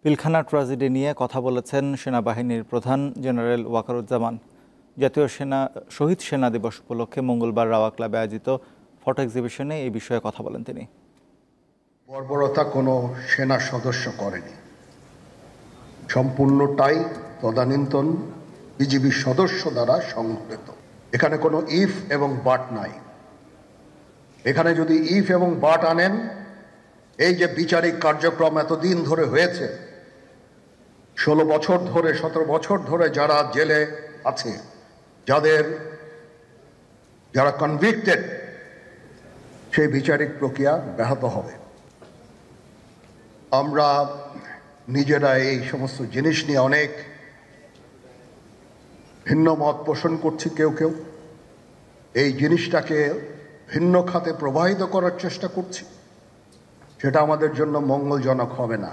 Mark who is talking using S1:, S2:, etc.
S1: Pilkhana tragedy নিয়ে কথা বলেছেন সেনাবাহিনীর প্রধান জেনারেল ওয়াকারুজ্জামান। জাতীয় শহীদ সেনা দিবস উপলক্ষে মঙ্গলবার রাওয়া ক্লাবে আয়োজিত ফটো এক্সিবিশনে এই বিষয়ে কথা বলেন তিনি।
S2: বর্বরতা কোনো সেনা সদস্য করেনি, সম্পূর্ণটাই তদানীন্তন বিজিবি সদস্য দ্বারা সংঘটিত। এখানে কোনো ইফ এবং বাট নাই। এখানে যদি ইফ এবং বাট আনেন, এই যে বিচারিক কার্যক্রম এতদিন ধরে হয়েছে, 16 বছর ধরে 17 বছর ধরে যারা জেলে আছে, যারা কনভিক্টেড, সেই বিচারিক প্রক্রিয়া ব্যাহত হবে। আমরা নিজেরা এই সমস্ত জিনিস নিয়ে অনেক ভিন্ন মত পোষণ করছি। কেউ এই জিনিসটাকে ভিন্ন খাতে প্রবাহিত করার চেষ্টা করছি। সেটা আমাদের জন্য মঙ্গলজনক হবে না।